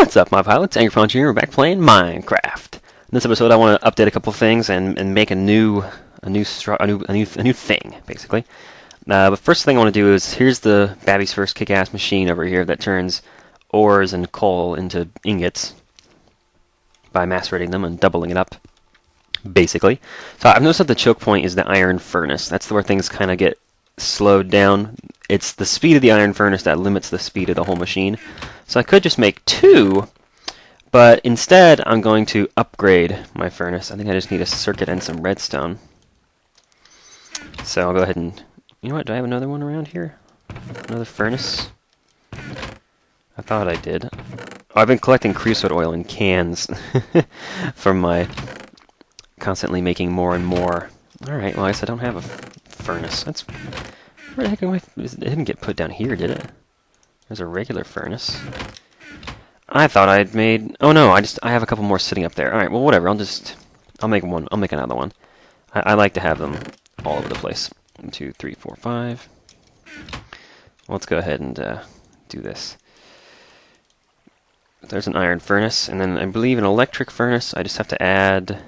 What's up, my pilots? Angryponcho here. We're back playing Minecraft. In this episode, I want to update a couple things and make a new thing, basically. But first thing I want to do is here's the Babby's first kick-ass machine over here that turns ores and coal into ingots by macerating them and doubling it up, basically. So I've noticed that the choke point is the iron furnace. That's where things kind of get slowed down. It's the speed of the iron furnace that limits the speed of the whole machine. So I could just make two, but instead I'm going to upgrade my furnace. I think I just need a circuit and some redstone. So I'll go ahead and... You know what, do I have another one around here? Another furnace? I thought I did. Oh, I've been collecting creosote oil in cans from my constantly making more and more. Alright, well I guess I don't have a furnace. That's... Where the heck am I... It didn't get put down here, did it? There's a regular furnace. I thought I'd made... Oh no, I have a couple more sitting up there. Alright, well whatever, I'll make one. I'll make another one. I like to have them all over the place. 1, 2, 3, 4, 5. Let's go ahead and do this. There's an iron furnace, and then I believe an electric furnace. I just have to add...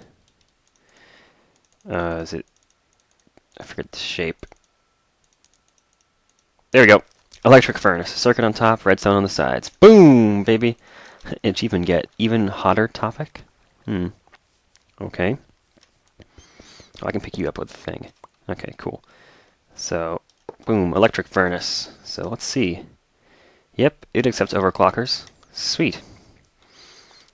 is it... I forget the shape. There we go. Electric furnace. Circuit on top, redstone on the sides. Boom, baby! Achievement get even hotter topic? Okay. Oh, I can pick you up with the thing. Okay, cool. So, boom, electric furnace. So, let's see. Yep, it accepts overclockers. Sweet.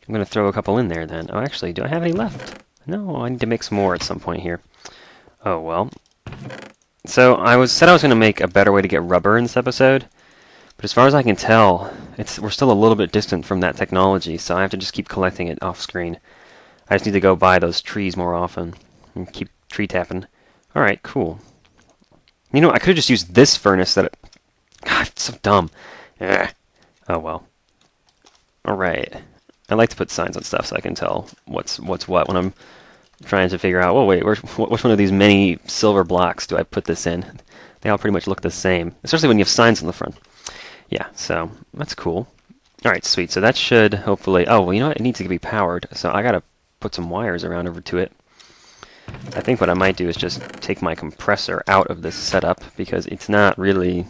I'm going to throw a couple in there then. Oh, actually, do I have any left? No, I need to make some more at some point here. Oh, well. So, said I was going to make a better way to get rubber in this episode, but as far as I can tell, we're still a little bit distant from that technology, so I have to just keep collecting it off screen. I just need to go buy those trees more often and keep tree tapping. Alright, cool. You know, I could have just used this furnace God, it's so dumb. Ugh. Oh well. Alright. I like to put signs on stuff so I can tell what's what when I'm trying to figure out, well, wait, which one of these many silver blocks do I put this in? They all pretty much look the same, especially when you have signs on the front. Yeah, so that's cool. Alright, sweet. So that should hopefully... Oh, well, you know what? It needs to be powered, so I gotta put some wires around over to it. I think what I might do is just take my compressor out of this setup, because it's not really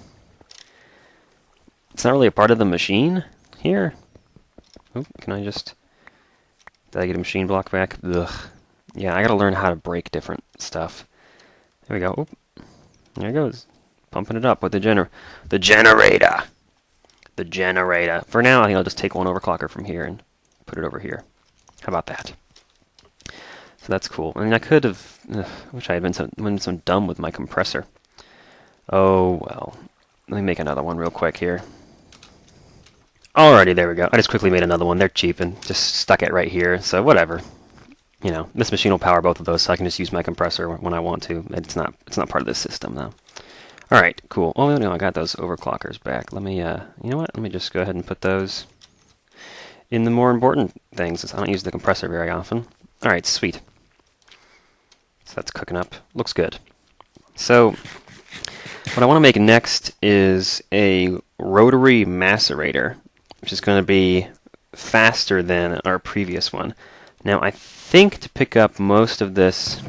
a part of the machine here. Oh, can I just... Did I get a machine block back? Ugh. Yeah, I gotta learn how to break different stuff. There we go. Oop. There it goes. Pumping it up with the generator. The generator. For now, I think I'll just take one overclocker from here and put it over here. How about that? So that's cool. I mean, I could have... wish I had been so dumb with my compressor. Oh, well. Let me make another one real quick here. Alrighty, there we go. I just quickly made another one. They're cheap and just stuck it right here, so whatever. You know, this machine will power both of those, so I can just use my compressor when I want to. It's not part of this system, though. Alright, cool. Oh, no, I got those overclockers back. Let me, you know what? Let me just go ahead and put those in the more important things, since I don't use the compressor very often. Alright, sweet. So that's cooking up. Looks good. So, what I want to make next is a rotary macerator, which is going to be faster than our previous one. Now, I think to pick up most of this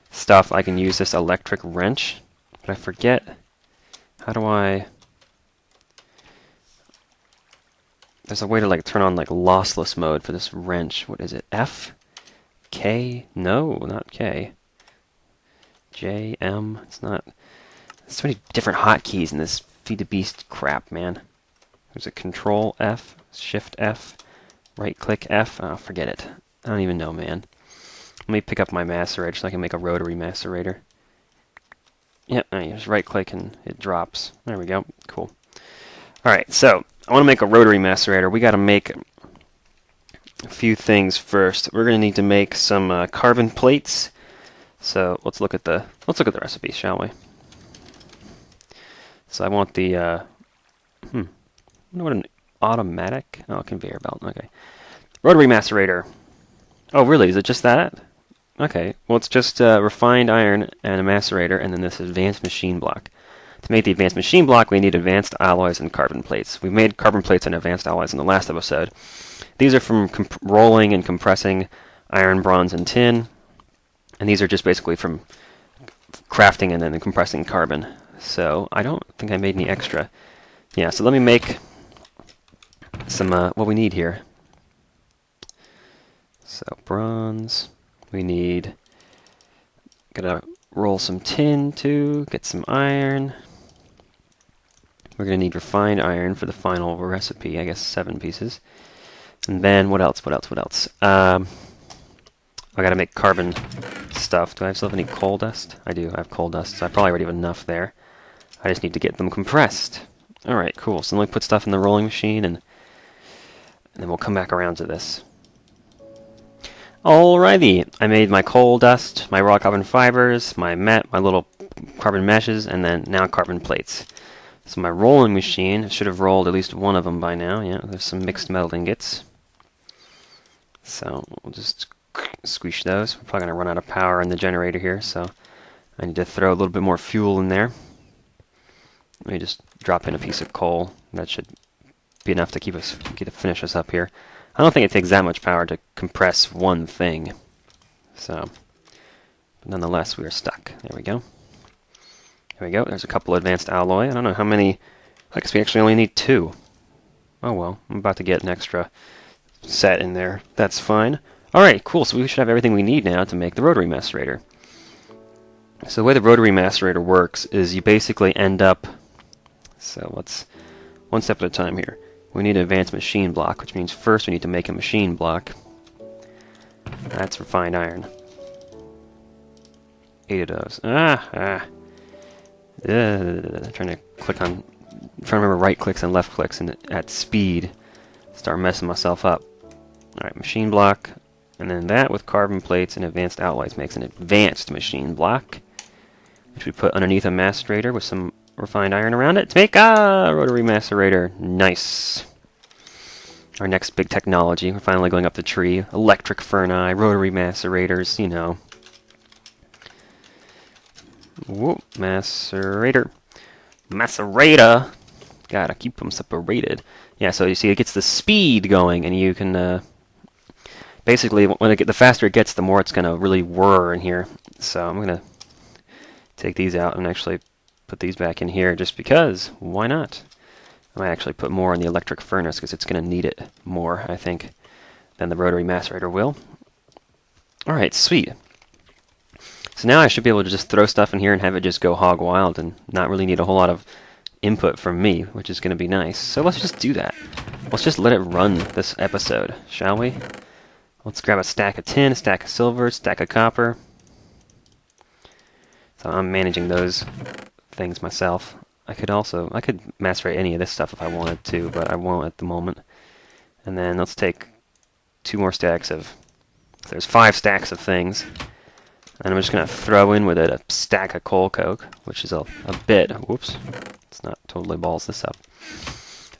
stuff, I can use this electric wrench, but I forget, how do I... There's a way to turn on lossless mode for this wrench. What is it? F? K? No, not K. J, M, it's not... There's so many different hotkeys in this Feed the Beast crap, man. There's a Control F, Shift F, right click F. Oh, forget it. I don't even know, man. Let me pick up my macerator so I can make a rotary macerator. Yep, you just right click and it drops. There we go. Cool. Alright, so I want to make a rotary macerator. We got to make a few things first. We're going to need to make some carbon plates. So let's look at the recipe, shall we? So I want the I wonder what an automatic... Oh, conveyor belt. Okay. Rotary macerator. Oh, really? Is it just that? Okay. Well, it's just refined iron and a macerator, and then this advanced machine block. To make the advanced machine block, we need advanced alloys and carbon plates. We made carbon plates and advanced alloys in the last episode. These are from rolling and compressing iron, bronze, and tin. And these are just basically from crafting and then compressing carbon. So I don't think I made any extra. Yeah, so let me make some what we need here. So bronze, we need, gotta roll some tin too, get some iron. We're gonna need refined iron for the final recipe, I guess 7 pieces. And then what else? I gotta make carbon stuff. Do I still have any coal dust? I do, I have coal dust, so I probably already have enough there. I just need to get them compressed. Alright, cool. So let me put stuff in the rolling machine and then we'll come back around to this. Alrighty, I made my coal dust, my raw carbon fibers, my little carbon meshes, and then now carbon plates. So my rolling machine should have rolled at least one of them by now. Yeah, there's some mixed metal ingots. So we'll just squish those. We're probably going to run out of power in the generator here, so I need to throw a little bit more fuel in there. Let me just drop in a piece of coal. That should be enough to finish us up here. I don't think it takes that much power to compress one thing. So, but nonetheless, we are stuck. There we go. There we go. There's a couple of advanced alloy. I don't know how many. I guess we actually only need 2. Oh well, I'm about to get an extra set in there. That's fine. Alright, cool. So we should have everything we need now to make the rotary macerator. So the way the rotary macerator works is you basically end up... So let's... one step at a time here. We need an advanced machine block, which means first we need to make a machine block. That's refined iron. 8 of those. Trying to remember right clicks and left clicks and at speed. Start messing myself up. Alright, machine block. And then that with carbon plates and advanced alloys makes an advanced machine block, which we put underneath a macerator with some refined iron around it to make a rotary macerator. Nice. Our next big technology. We're finally going up the tree. Electric furnace, rotary macerators, you know. Whoa, macerator. Macerator. Gotta keep them separated. Yeah, so you see it gets the speed going, and you can basically when the faster it gets, the more it's gonna really whir in here. So I'm gonna take these out and actually put these back in here just because. Why not? I might actually put more in the electric furnace because it's going to need it more, I think, than the rotary macerator will. Alright, sweet. So now I should be able to just throw stuff in here and have it just go hog wild and not really need a whole lot of input from me, which is going to be nice. So let's just do that. Let's just let it run this episode, shall we? Let's grab a stack of tin, a stack of silver, a stack of copper. So I'm managing those things myself. I could macerate any of this stuff if I wanted to, but I won't at the moment. And then let's take 2 more stacks of... So there's 5 stacks of things. And I'm just going to throw in with it a stack of coal coke, which is a bit... Whoops. Let's not totally balls this up.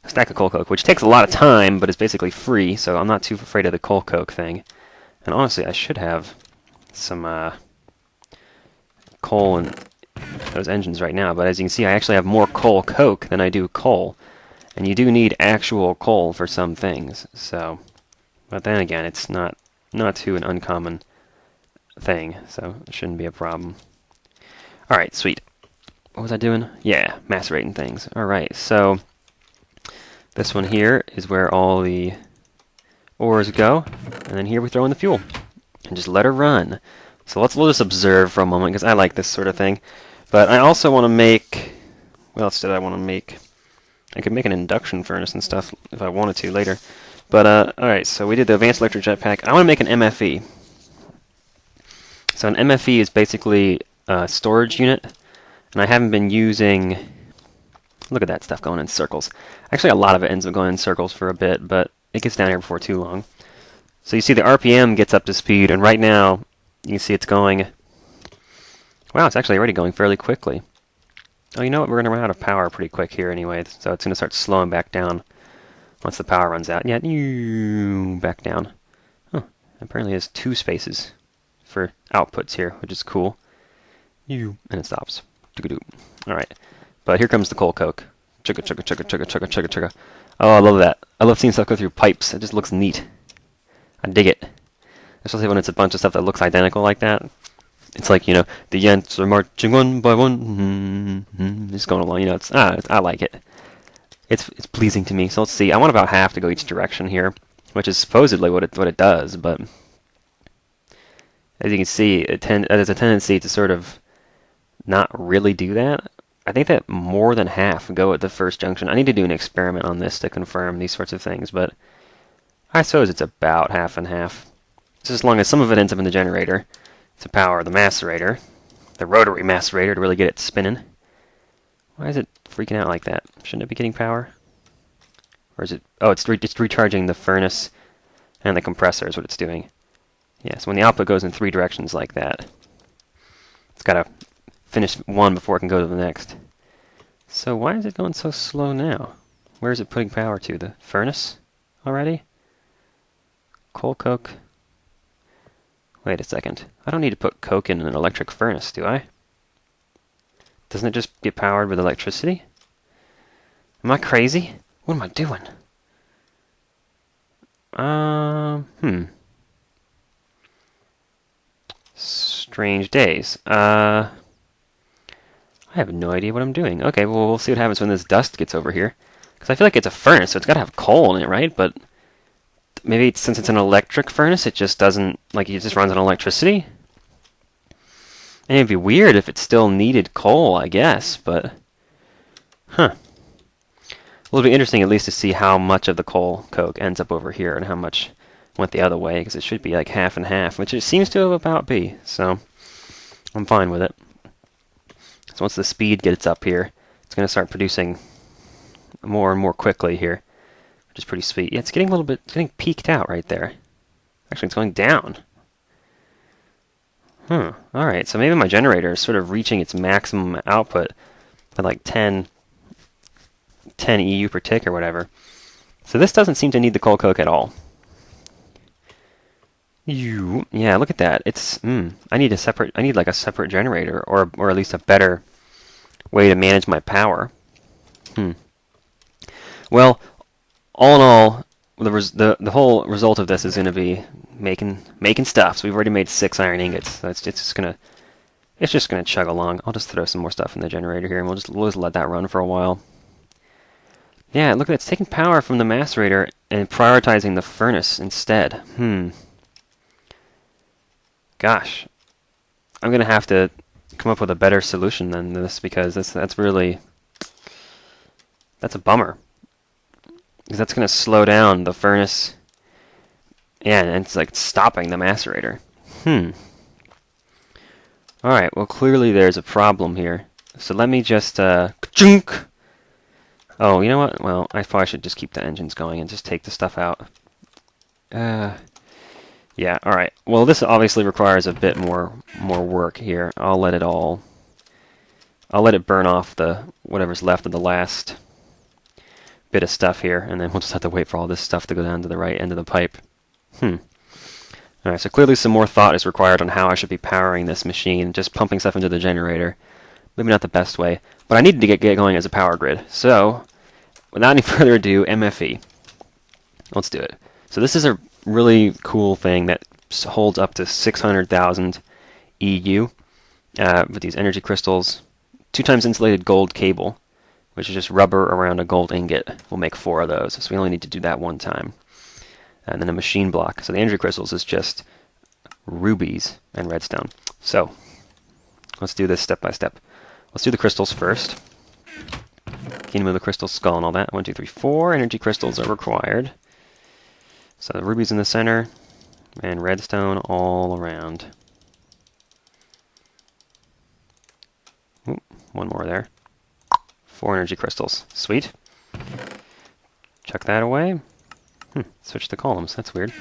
A stack of coal coke, which takes a lot of time, but is basically free, so I'm not too afraid of the coal coke thing. And honestly, I should have some coal and those engines right now, but as you can see, I actually have more coal coke than I do coal, and you do need actual coal for some things. So, but then again, it's not too an uncommon thing, so it shouldn't be a problem. All right, sweet. What was I doing? Yeah, macerating things. All right, so this one here is where all the ores go, and then here we throw in the fuel and just let her run. So we'll just observe for a moment because I like this sort of thing. But I also want to make... What else did I want to make? I could make an induction furnace and stuff if I wanted to later. But, alright, so we did the Advanced Electric Jetpack. I want to make an MFE. So an MFE is basically a storage unit. And I haven't been using... Look at that stuff going in circles. Actually, a lot of it ends up going in circles for a bit, but it gets down here before too long. So you see the RPM gets up to speed, and right now, you can see it's going... Wow, it's actually already going fairly quickly. Oh, you know what? We're going to run out of power pretty quick here anyway, so it's going to start slowing back down once the power runs out. Yeah, back down. Oh, apparently it has 2 spaces for outputs here, which is cool. And it stops. Alright. But here comes the coal coke. Chugga, chugga, chugga, chugga, chugga, chugga, chugga. Oh, I love that. I love seeing stuff go through pipes. It just looks neat. I dig it. Especially when it's a bunch of stuff that looks identical like that. It's like, you know, the Yents are marching one by one. Just going along, you know, I like it. It's pleasing to me. So let's see. I want about half to go each direction here, which is supposedly what it does, but as you can see, there's a tendency to sort of not really do that. I think that more than half go at the first junction. I need to do an experiment on this to confirm these sorts of things, but I suppose it's about half and half. Just as long as some of it ends up in the generator to power the macerator, the rotary macerator, to really get it spinning. Why is it freaking out like that? Shouldn't it be getting power? Or is it... Oh, it's recharging the furnace and the compressor is what it's doing. Yeah, so when the output goes in 3 directions like that, it's got to finish one before it can go to the next. So why is it going so slow now? Where is it putting power to? The furnace already? Coal coke? Wait a second. I don't need to put coke in an electric furnace, do I? Doesn't it just get powered with electricity? Am I crazy? What am I doing? Strange days. I have no idea what I'm doing. Okay, well, we'll see what happens when this dust gets over here. Because I feel like it's a furnace, so it's got to have coal in it, right? But maybe since it's an electric furnace, it just doesn't, like, it just runs on electricity? And it'd be weird if it still needed coal, I guess, but... Huh. It'll be interesting at least to see how much of the coal coke ends up over here and how much went the other way, because it should be like half and half, which it seems to about be, so I'm fine with it. So once the speed gets up here, it's going to start producing more and more quickly here, which is pretty sweet. Yeah, it's getting a little bit, it's getting peaked out right there. Actually, it's going down. Alright, so maybe my generator is sort of reaching its maximum output at like 10 EU per tick or whatever. So this doesn't seem to need the coal coke at all. Yeah, look at that. It's I need like a separate generator or at least a better way to manage my power. Well, all in all, the whole result of this is going to be making stuff. So we've already made 6 iron ingots. So it's just gonna chug along. I'll just throw some more stuff in the generator here, and we'll just let that run for a while. Yeah, look at that. It's taking power from the macerator and prioritizing the furnace instead. Gosh, I'm gonna have to come up with a better solution than this, because that's a bummer. Because that's gonna slow down the furnace. Yeah, and it's like stopping the macerator. Alright, well clearly there's a problem here. So let me just ka-chunk! Oh, you know what? Well, I probably should just keep the engines going and just take the stuff out. Yeah, alright. Well, this obviously requires a bit more work here. I'll let it burn off whatever's left of the last bit of stuff here, and then we'll just have to wait for all this stuff to go down to the right end of the pipe. Alright, so clearly some more thought is required on how I should be powering this machine. Just pumping stuff into the generator, maybe not the best way. But I needed to get going as a power grid. So, without any further ado, MFE. Let's do it. So this is a really cool thing that holds up to 600,000 EU with these energy crystals. 2 times insulated gold cable, which is just rubber around a gold ingot. We'll make 4 of those, so we only need to do that 1 time. And then a machine block. So the energy crystals is just rubies and redstone. So, let's do this step by step. Let's do the crystals first. Can you move the crystal skull and all that? 1, 2, 3, 4 energy crystals are required. So the rubies in the center, and redstone all around. Ooh, 1 more there. 4 energy crystals. Sweet. Chuck that away. Switch the columns. That's weird.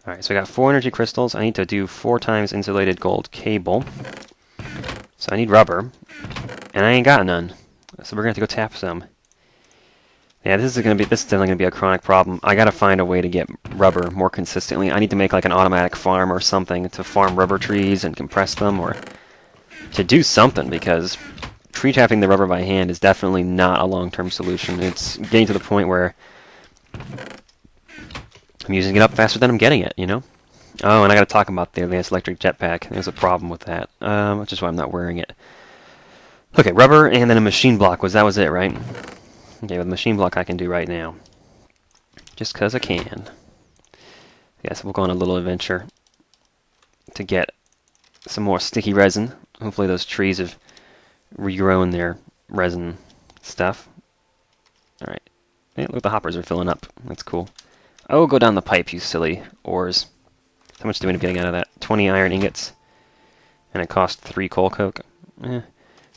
Alright, so I got 4 energy crystals. I need to do 4 times insulated gold cable. So I need rubber. And I ain't got none. So we're going to have to go tap some. Yeah, this is definitely gonna be a chronic problem. I gotta find a way to get rubber more consistently. I need to make like an automatic farm or something to farm rubber trees and compress them, or to do something, because tree tapping the rubber by hand is definitely not a long-term solution. It's getting to the point where I'm using it up faster than I'm getting it, you know? Oh, and I gotta talk about the advanced electric jetpack. There's a problem with that, which is why I'm not wearing it. Okay, rubber and then a machine block. That was it, right? Okay, with the machine block I can do right now. Just because I can. Yes, we'll go on a little adventure to get some more sticky resin. Hopefully those trees have regrown their resin stuff. Alright. Hey, look, the hoppers are filling up. That's cool. Oh, go down the pipe, you silly ores. How much do we end up getting out of that? 20 iron ingots. And it cost 3 coal coke.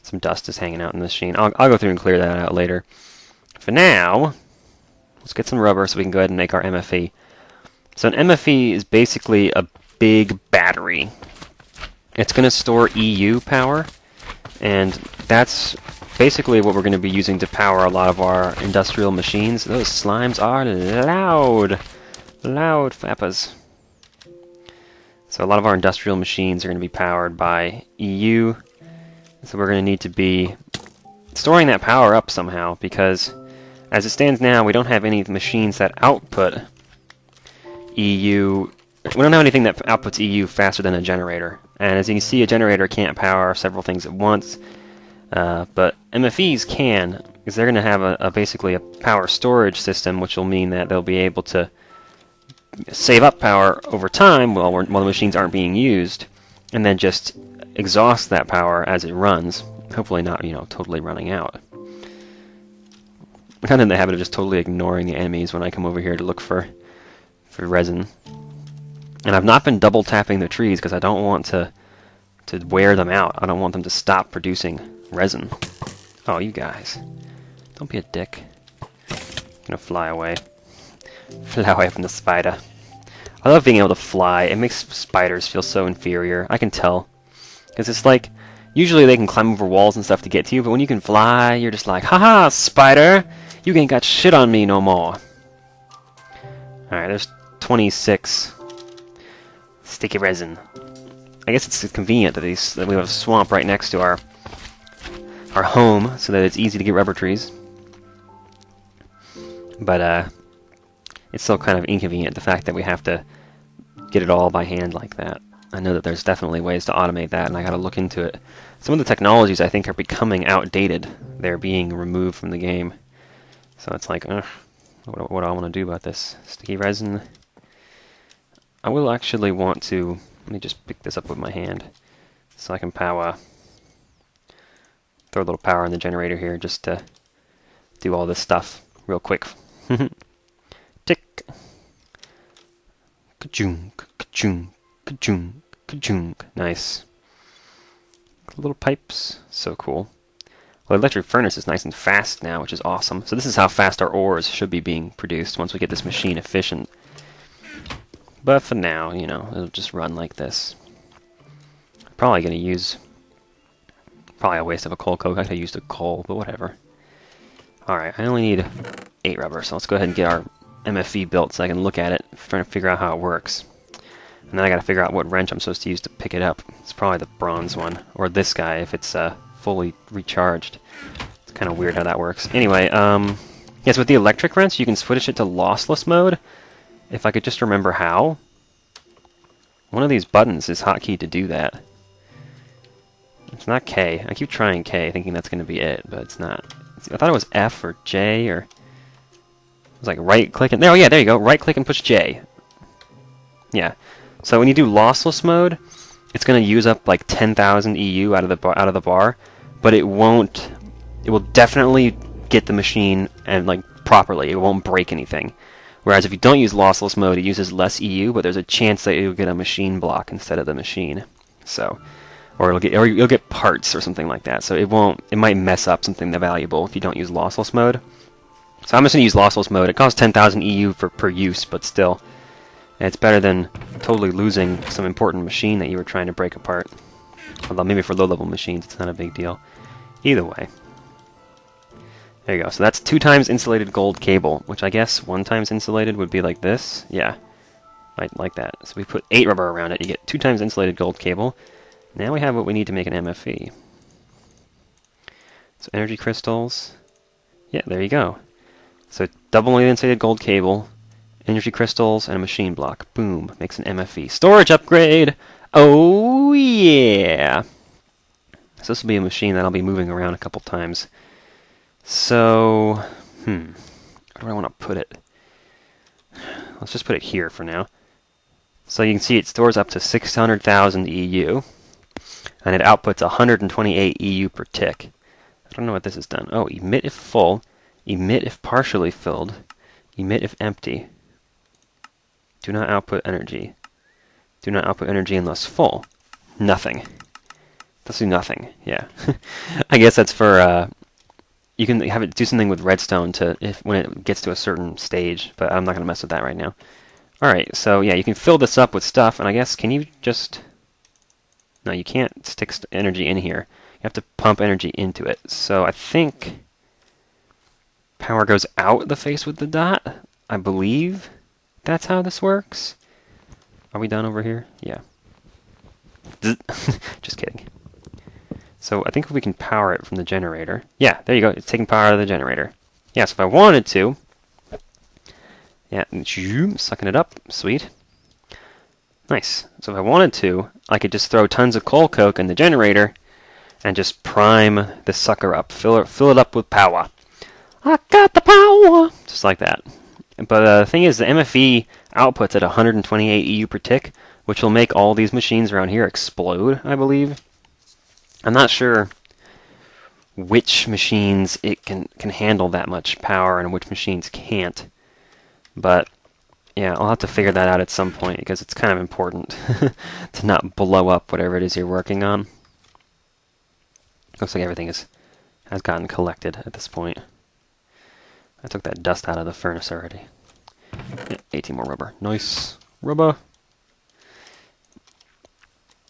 Some dust is hanging out in the machine. I'll go through and clear that out later. For now, let's get some rubber so we can go ahead and make our MFE. So an MFE is basically a big battery. It's going to store EU power, and that's basically what we're going to be using to power a lot of our industrial machines. Those slimes are loud. Loud fappas. So a lot of our industrial machines are going to be powered by EU. So we're going to need to be storing that power up somehow, because as it stands now, we don't have any machines that output EU. We don't have anything that outputs EU faster than a generator. And as you can see, a generator can't power several things at once. But MFEs can, because they're going to have basically a power storage system, which will mean that they'll be able to save up power over time while the machines aren't being used, and then just exhaust that power as it runs. Hopefully not, totally running out. I'm kind of in the habit of just totally ignoring the enemies when I come over here to look for resin. And I've not been double tapping the trees because I don't want to wear them out. I don't want them to stop producing resin. Oh, you guys. Don't be a dick. I'm gonna fly away. Fly away from the spider. I love being able to fly. It makes spiders feel so inferior. I can tell. Because it's like, usually they can climb over walls and stuff to get to you, but when you can fly, you're just like, haha, spider! You ain't got shit on me no more. Alright, there's 26 sticky resin. I guess it's convenient that we have a swamp right next to our home, so that it's easy to get rubber trees. But it's still kind of inconvenient, the fact that we have to get it all by hand like that. I know that there's definitely ways to automate that, and I gotta look into it. Some of the technologies I think are becoming outdated. They're being removed from the game. So it's like, ugh, what do I want to do about this? Sticky resin. I will actually want to, let me just pick this up with my hand, so I can throw a little power in the generator here just to do all this stuff real quick. Tick. Ka-chunk, ka-chunk, ka-chunk, ka-chunk. Nice. Little pipes. So cool. Well, the electric furnace is nice and fast now, which is awesome. So this is how fast our ores should be being produced once we get this machine efficient. But for now, it'll just run like this. Probably going to use... Probably a waste of a coal coke. I could have used a coal, but whatever. Alright, I only need 8 rubber, so let's go ahead and get our MFE built so I can look at it, trying to figure out how it works. And then I gotta figure out what wrench I'm supposed to use to pick it up. It's probably the bronze one, or this guy if it's fully recharged. It's kind of weird how that works. Anyway, yes, with the electric wrench, you can switch it to lossless mode. If I could just remember how. One of these buttons is hotkeyed to do that. It's not K. I keep trying K, thinking that's going to be it, but it's not. I thought it was F or J, or... It was like right-click and... Oh yeah, there you go. Right-click and push J. Yeah. So when you do lossless mode, it's going to use up like 10,000 EU out of the bar, but it won't... It will definitely get the machine and like properly. It won't break anything. Whereas if you don't use lossless mode, it uses less EU, but there's a chance that you'll get a machine block instead of the machine. So... Or you'll get parts or something like that. So it might mess up something that valuable if you don't use lossless mode. So I'm just going to use lossless mode. It costs 10,000 EU per use, but still. It's better than totally losing some important machine that you were trying to break apart. Although maybe for low-level machines it's not a big deal. Either way. There you go. So that's 2 times insulated gold cable, which I guess 1 times insulated would be like this. Yeah, like that. So we put 8 rubber around it. You get 2 times insulated gold cable. Now we have what we need to make an MFE. So energy crystals. Yeah, there you go. So double insulated gold cable, energy crystals, and a machine block. Boom. Makes an MFE. Storage upgrade! Oh, yeah! So this will be a machine that I'll be moving around a couple times. So, where do I want to put it? Let's just put it here for now. So you can see it stores up to 600,000 EU, and it outputs 128 EU per tick. I don't know what this has done. Oh, emit if full, emit if partially filled, emit if empty. Do not output energy. Do not output energy unless full. Nothing. Let's do nothing. Yeah. I guess that's for, you can have it do something with redstone when it gets to a certain stage, but I'm not going to mess with that right now. Alright, so yeah, you can fill this up with stuff, and I guess, can you just... No, you can't stick energy in here. You have to pump energy into it. So I think power goes out the face with the dot. I believe that's how this works. Are we done over here? Yeah. Just kidding. So I think we can power it from the generator. Yeah, there you go. It's taking power out of the generator. Yeah, so if I wanted to... Yeah, sucking it up. Sweet. Nice. So if I wanted to, I could just throw tons of coal coke in the generator and just prime this sucker up. Fill it up with power. I got the power! Just like that. But the thing is, the MFE outputs at 128 EU per tick, which will make all these machines around here explode, I believe. I'm not sure which machines it can handle that much power and which machines can't. But yeah, I'll have to figure that out at some point because it's kind of important to not blow up whatever it is you're working on. Looks like everything has gotten collected at this point. I took that dust out of the furnace already. Yeah, 18 more rubber. Nice. Rubber.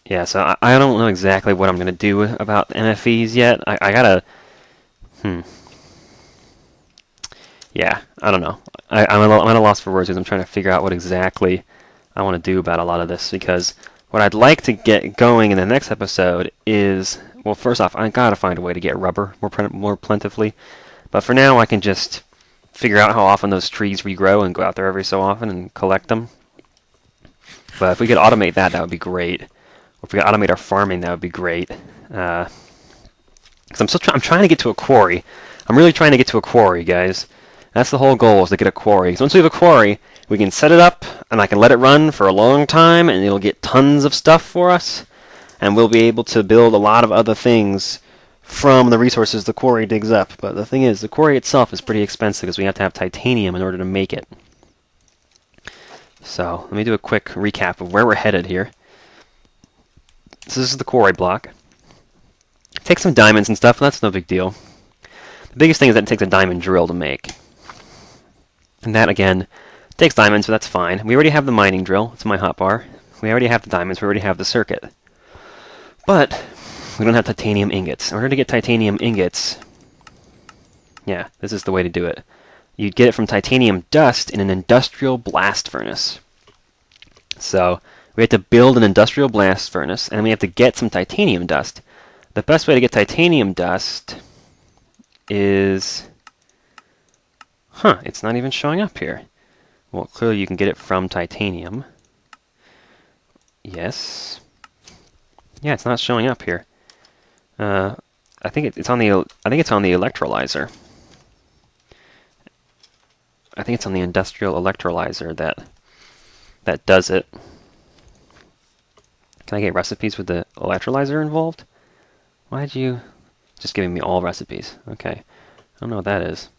Yeah, so I don't know exactly what I'm going to do about MFEs yet. I gotta... Yeah, I don't know. I'm at a loss for words because I'm trying to figure out what exactly I want to do about a lot of this, because what I'd like to get going in the next episode is, well, first off, I gotta find a way to get rubber more plentifully. But for now, I can just figure out how often those trees regrow and go out there every so often and collect them. But if we could automate that, that would be great. Or if we could automate our farming, that would be great. Because I'm trying to get to a quarry. I'm really trying to get to a quarry, guys. That's the whole goal, is to get a quarry. So once we have a quarry, we can set it up, and I can let it run for a long time, and it'll get tons of stuff for us, and we'll be able to build a lot of other things from the resources the quarry digs up. But the thing is, the quarry itself is pretty expensive because we have to have titanium in order to make it. So let me do a quick recap of where we're headed here. So this is the quarry block. Take some diamonds and stuff, but that's no big deal. The biggest thing is that it takes a diamond drill to make. And that, again, takes diamonds, so that's fine. We already have the mining drill. It's my hotbar. We already have the diamonds. We already have the circuit. But we don't have titanium ingots. In order to get titanium ingots, yeah, this is the way to do it. You'd get it from titanium dust in an industrial blast furnace. So we have to build an industrial blast furnace, and we have to get some titanium dust. The best way to get titanium dust is... it's not even showing up here. Well, clearly you can get it from titanium. Yes. Yeah, it's not showing up here. I think it's on the electrolyzer. I think it's on the industrial electrolyzer that does it. Can I get recipes with the electrolyzer involved? Why did you just giving me all recipes? Okay, I don't know what that is.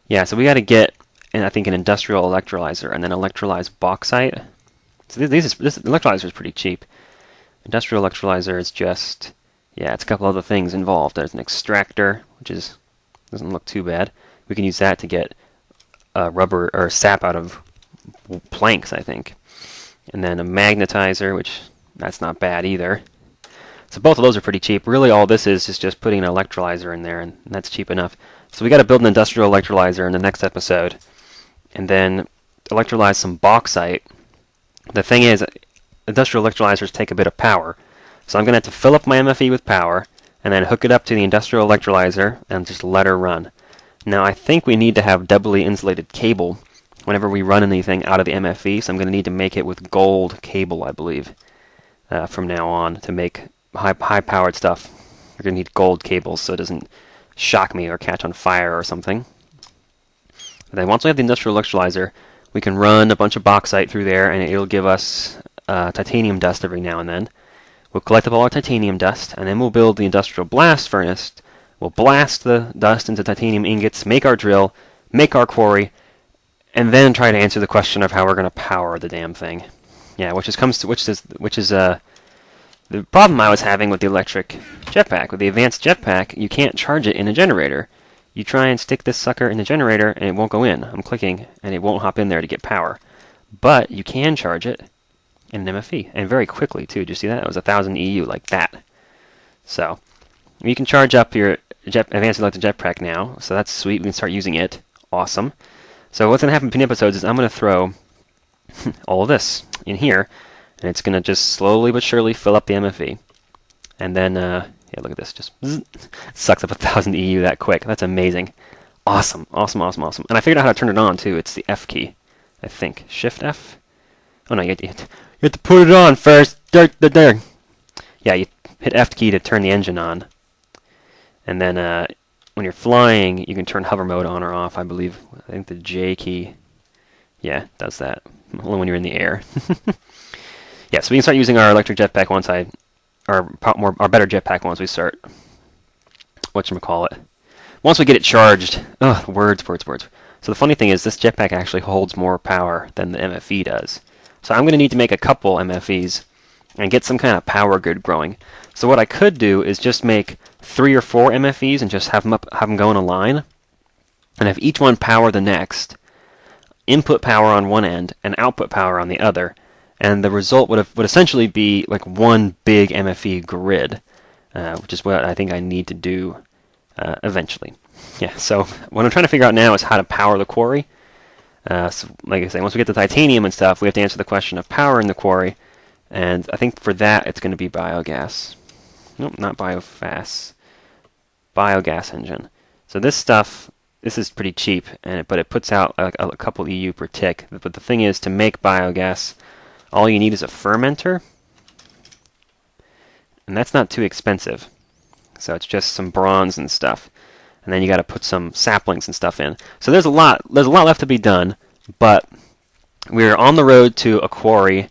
Yeah, so we got to get, I think, an industrial electrolyzer and then electrolyze bauxite. So this electrolyzer is pretty cheap. Industrial electrolyzer is just, yeah, it's a couple other things involved. There's an extractor, which doesn't look too bad. We can use that to get rubber or sap out of planks, I think. And then a magnetizer, which that's not bad either. So both of those are pretty cheap. Really, all this is just putting an electrolyzer in there, and that's cheap enough. So we got to build an industrial electrolyzer in the next episode, and then electrolyze some bauxite. The thing is, industrial electrolyzers take a bit of power, so I'm going to have to fill up my MFE with power, and then hook it up to the industrial electrolyzer and just let her run. Now I think we need to have doubly insulated cable whenever we run anything out of the MFE, so I'm going to need to make it with gold cable, I believe, from now on to make high-powered stuff. We're going to need gold cables so it doesn't shock me or catch on fire or something. And then once we have the industrial electrolyzer, we can run a bunch of bauxite through there, and it'll give us titanium dust every now and then. We'll collect up all our titanium dust, and then we'll build the industrial blast furnace. We'll blast the dust into titanium ingots, make our drill, make our quarry, and then try to answer the question of how we're going to power the damn thing. Yeah, which is the problem I was having with the electric jetpack. With the advanced jetpack, you can't charge it in a generator. You try and stick this sucker in the generator, and it won't go in. I'm clicking, and it won't hop in there to get power. But you can charge it in an MFE, and very quickly, too. Did you see that? It was 1,000 EU, like that. So, you can charge up your advanced electric jetpack now, so that's sweet. We can start using it. Awesome. So what's going to happen between episodes is I'm going to throw all of this in here, and it's going to just slowly but surely fill up the MFE. And then, yeah, look at this. Just sucks up 1,000 EU that quick. That's amazing. Awesome. Awesome, awesome, awesome. And I figured out how to turn it on, too. It's the F key, I think. Shift F? Oh, no, you have to put it on first. There. Yeah, you hit F key to turn the engine on. And then when you're flying, you can turn hover mode on or off, I believe. I think the J key, yeah, does that. Only when you're in the air. Yeah, so we can start using our electric jetpack once our better jetpack once we start, whatchamacallit. Once we get it charged, words. So the funny thing is this jetpack actually holds more power than the MFE does. So I'm going to need to make a couple MFEs and get some kind of power grid growing. So what I could do is just make 3 or 4 MFEs and just have them go in a line, and have each one power the next, input power on one end and output power on the other, and the result would essentially be like one big MFE grid, which is what I think I need to do eventually. Yeah. So what I'm trying to figure out now is how to power the quarry. So like I say, once we get the titanium and stuff, we have to answer the question of powering the quarry, and I think for that it's going to be biogas. Nope, not biogas. Biogas engine. So this stuff, this is pretty cheap, but it puts out a couple EU per tick. But the thing is, to make biogas, all you need is a fermenter, and that's not too expensive. So it's just some bronze and stuff, and then you got to put some saplings and stuff in. So there's a lot left to be done, but we're on the road to a quarry,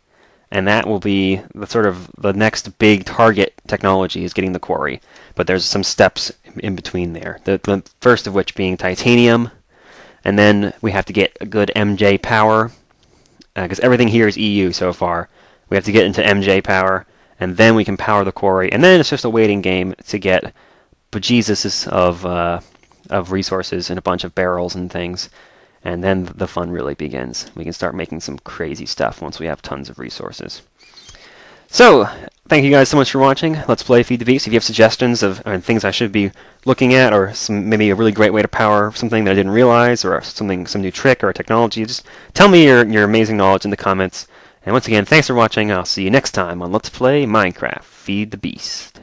and that will be the next big target technology is getting the quarry. But there's some steps in between there. The first of which being titanium, and then we have to get a good MJ power, because everything here is EU so far. We have to get into MJ power, and then we can power the quarry, and then it's just a waiting game to get bejesus of resources and a bunch of barrels and things. And then the fun really begins. We can start making some crazy stuff once we have tons of resources. So, thank you guys so much for watching. Let's Play Feed the Beast. If you have suggestions of things I should be looking at, or maybe a really great way to power something that I didn't realize, or some new trick or technology, just tell me your amazing knowledge in the comments. And once again, thanks for watching. I'll see you next time on Let's Play Minecraft Feed the Beast.